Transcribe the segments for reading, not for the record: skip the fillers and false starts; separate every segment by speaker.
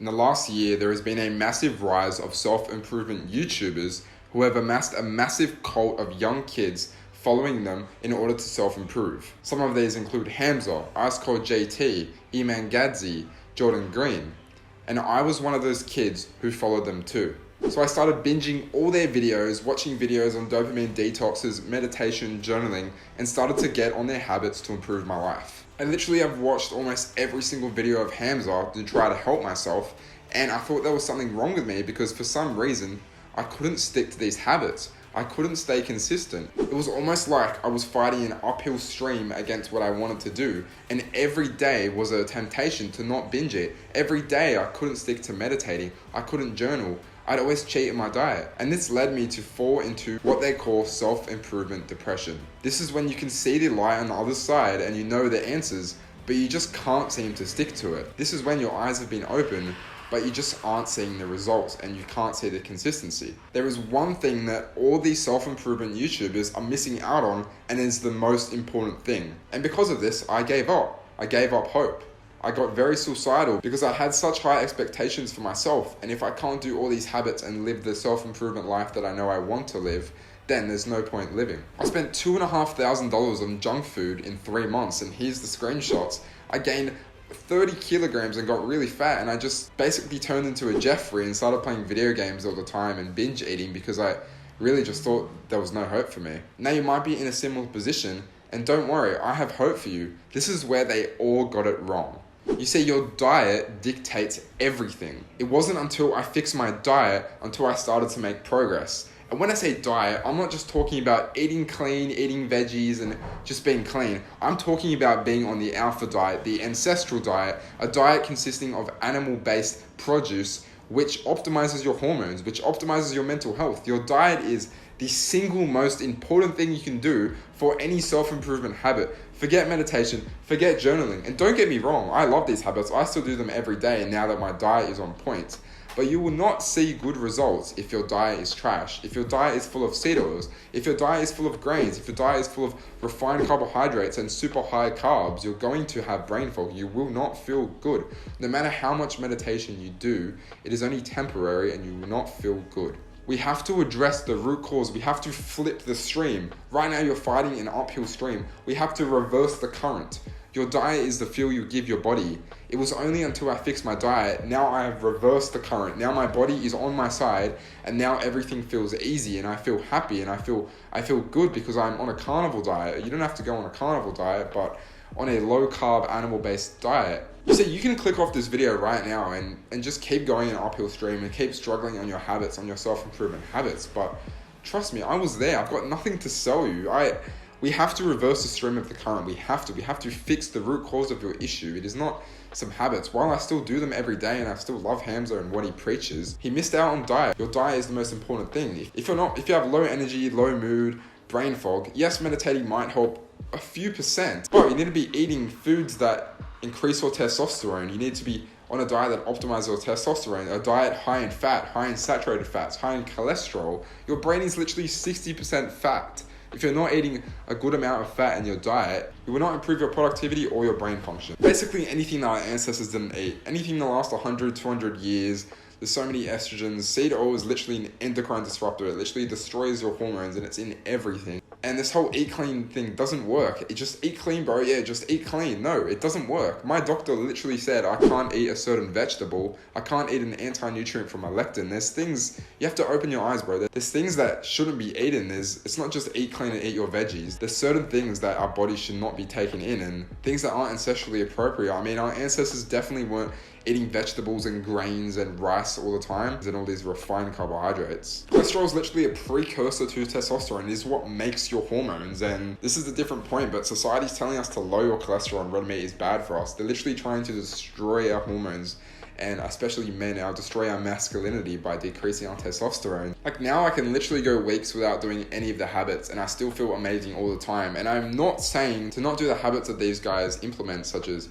Speaker 1: In the last year, there has been a massive rise of self-improvement YouTubers who have amassed a massive cult of young kids following them in order to self-improve. Some of these include Hamza, Ice Cold JT, Eman Gadzi, Jordan Green, and I was one of those kids who followed them too. So I started binging all their videos, watching videos on dopamine detoxes, meditation, journaling, and started to get on their habits to improve my life. I literally have watched almost every single video of Hamza to try to help myself, and I thought there was something wrong with me because for some reason, I couldn't stick to these habits. I couldn't stay consistent. It was almost like I was fighting an uphill stream against what I wanted to do, and every day was a temptation to not binge it. Every day I couldn't stick to meditating, I couldn't journal, I'd always cheat in my diet. And this led me to fall into what they call self-improvement depression. This is when you can see the light on the other side and you know the answers, but you just can't seem to stick to it. This is when your eyes have been opened, but you just aren't seeing the results and you can't see the consistency. There is one thing that all these self-improvement YouTubers are missing out on, and is the most important thing. And because of this, I gave up. I gave up hope. I got very suicidal because I had such high expectations for myself, and if I can't do all these habits and live the self-improvement life that I know I want to live, then there's no point living. I spent $2,500 on junk food in 3 months, and here's the screenshots. I gained 30 kilograms and got really fat, and I just basically turned into a Jeffrey and started playing video games all the time and binge eating because I really just thought there was no hope for me. Now you might be in a similar position, and don't worry, I have hope for you. This is where they all got it wrong. You see, your diet dictates everything. It wasn't until I fixed my diet until I started to make progress. And when I say diet, I'm not just talking about eating clean, eating veggies, and just being clean. I'm talking about being on the alpha diet, the ancestral diet, a diet consisting of animal-based produce, which optimizes your hormones, which optimizes your mental health. Your diet is the single most important thing you can do for any self-improvement habit. Forget meditation, forget journaling. And don't get me wrong, I love these habits. I still do them every day now that my diet is on point. But you will not see good results if your diet is trash, if your diet is full of seed oils, if your diet is full of grains, if your diet is full of refined carbohydrates and super high carbs. You're going to have brain fog. You will not feel good. No matter how much meditation you do, it is only temporary and you will not feel good. We have to address the root cause. We have to flip the stream. Right now you're fighting an uphill stream. We have to reverse the current. Your diet is the fuel you give your body. It was only until I fixed my diet, now I have reversed the current. Now my body is on my side, and now everything feels easy, and I feel happy, and I feel good because I'm on a carnivore diet. You don't have to go on a carnivore diet, but on a low-carb, animal-based diet. You see, you can click off this video right now and just keep going an uphill stream and keep struggling on your habits, on your self-improvement habits. But trust me, I was there. I've got nothing to sell you. We have to reverse the stream of the current. We have to fix the root cause of your issue. It is not some habits. While I still do them every day and I still love Hamza and what he preaches, he missed out on diet. Your diet is the most important thing. If you have low energy, low mood, brain fog, yes, meditating might help a few percent, but you need to be eating foods that increase your testosterone. You need to be on a diet that optimizes your testosterone, a diet high in fat, high in saturated fats, high in cholesterol. Your brain is literally 60% fat. If you're not eating a good amount of fat in your diet, you will not improve your productivity or your brain function. Basically anything that our ancestors didn't eat, anything that lasts 100, 200 years, there's so many estrogens. Seed oil is literally an endocrine disruptor. It literally destroys your hormones and it's in everything. And this whole eat clean thing doesn't work. It just eat clean, bro. Yeah, just eat clean. No, it doesn't work. My doctor literally said I can't eat a certain vegetable. I can't eat an anti-nutrient from my lectin. There's things, you have to open your eyes, bro. There's things that shouldn't be eaten. It's not just eat clean and eat your veggies. There's certain things that our body should not be taking in and things that aren't ancestrally appropriate. I mean, our ancestors definitely weren't eating vegetables and grains and rice all the time and all these refined carbohydrates. Cholesterol is literally a precursor to testosterone. It is what makes your hormones, and this is a different point, but society's telling us to lower your cholesterol and red meat is bad for us. They're literally trying to destroy our hormones, and especially men now, destroy our masculinity by decreasing our testosterone. Like now I can literally go weeks without doing any of the habits and I still feel amazing all the time. And I'm not saying to not do the habits that these guys implement, such as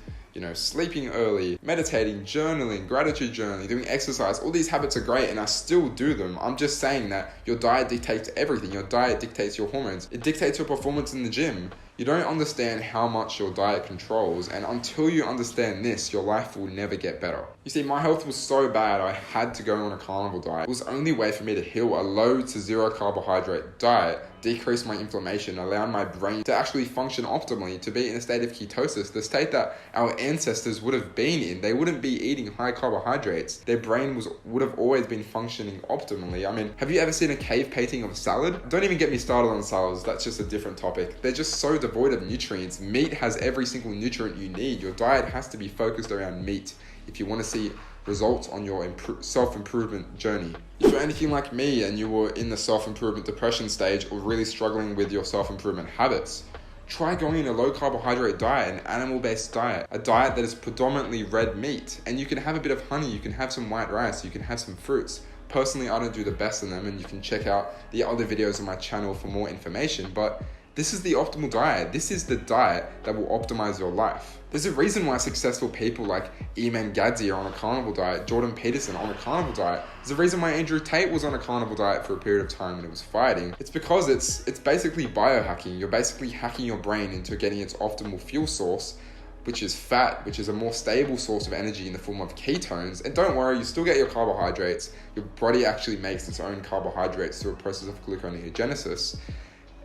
Speaker 1: sleeping early, meditating, journaling, gratitude journaling, doing exercise. All these habits are great and I still do them. I'm just saying that your diet dictates everything. Your diet dictates your hormones. It dictates your performance in the gym. You don't understand how much your diet controls, and until you understand this, your life will never get better. You see, my health was so bad I had to go on a carnivore diet. It was the only way for me to heal. A low to zero carbohydrate diet decreased my inflammation, allowed my brain to actually function optimally, to be in a state of ketosis, the state that our ancestors would have been in. They wouldn't be eating high carbohydrates. Their brain would have always been functioning optimally. I mean, have you ever seen a cave painting of a salad? Don't even get me started on salads. That's just a different topic. They're just so devoid of nutrients. Meat has every single nutrient you need. Your diet has to be focused around meat if you want to see results on your self-improvement journey. If you're anything like me and you were in the self-improvement depression stage or really struggling with your self-improvement habits, try going in a low carbohydrate diet, an animal-based diet, a diet that is predominantly red meat. And you can have a bit of honey, you can have some white rice, you can have some fruits. Personally, I don't do the best in them, and you can check out the other videos on my channel for more information, but this is the optimal diet. This is the diet that will optimize your life. There's a reason why successful people like Eman Gadzi are on a carnivore diet, Jordan Peterson on a carnivore diet. There's a reason why Andrew Tate was on a carnivore diet for a period of time when he was fighting. It's because it's basically biohacking. You're basically hacking your brain into getting its optimal fuel source, which is fat, which is a more stable source of energy in the form of ketones. And don't worry, you still get your carbohydrates. Your body actually makes its own carbohydrates through a process of gluconeogenesis.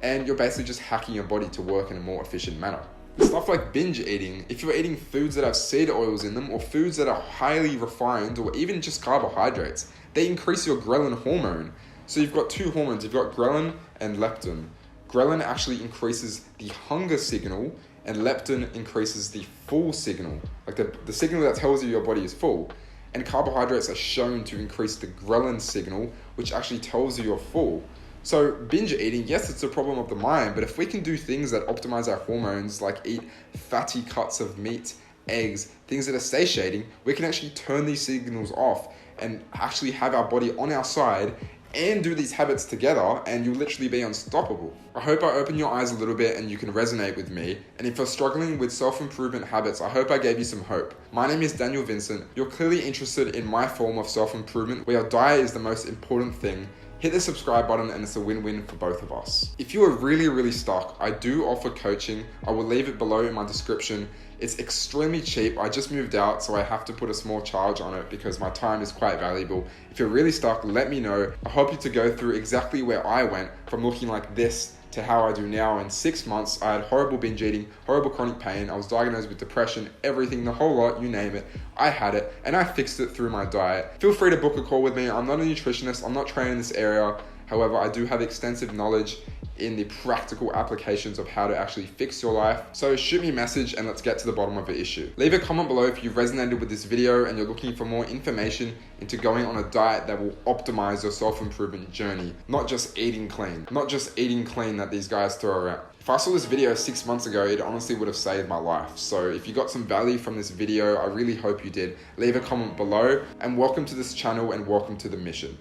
Speaker 1: And you're basically just hacking your body to work in a more efficient manner. Stuff like binge eating, if you're eating foods that have seed oils in them or foods that are highly refined or even just carbohydrates, they increase your ghrelin hormone. So you've got two hormones, you've got ghrelin and leptin. Ghrelin actually increases the hunger signal and leptin increases the full signal, like the signal that tells you your body is full. And carbohydrates are shown to increase the ghrelin signal, which actually tells you you're full. So binge eating, yes, it's a problem of the mind, but if we can do things that optimize our hormones, like eat fatty cuts of meat, eggs, things that are satiating, we can actually turn these signals off and actually have our body on our side and do these habits together, and you'll literally be unstoppable. I hope I opened your eyes a little bit and you can resonate with me. And if you're struggling with self-improvement habits, I hope I gave you some hope. My name is Daniel Vincent. You're clearly interested in my form of self-improvement, where your diet is the most important thing. Hit the subscribe button and it's a win-win for both of us. If you are really stuck, I do offer coaching. I will leave it below in my description. It's extremely cheap. I just moved out, so I have to put a small charge on it because my time is quite valuable. If you're really stuck, let me know. I hope you to go through exactly where I went from looking like this to how I do now. In 6 months, I had horrible binge eating, horrible chronic pain. I was diagnosed with depression, everything, the whole lot, you name it. I had it, and I fixed it through my diet. Feel free to book a call with me. I'm not a nutritionist. I'm not trained in this area. However, I do have extensive knowledge in the practical applications of how to actually fix your life. So shoot me a message and let's get to the bottom of the issue. Leave a comment below if you've resonated with this video and you're looking for more information into going on a diet that will optimize your self-improvement journey, not just eating clean that these guys throw around. If I saw this video 6 months ago, it honestly would have saved my life. So if you got some value from this video, I really hope you did. Leave a comment below, and welcome to this channel and welcome to the mission.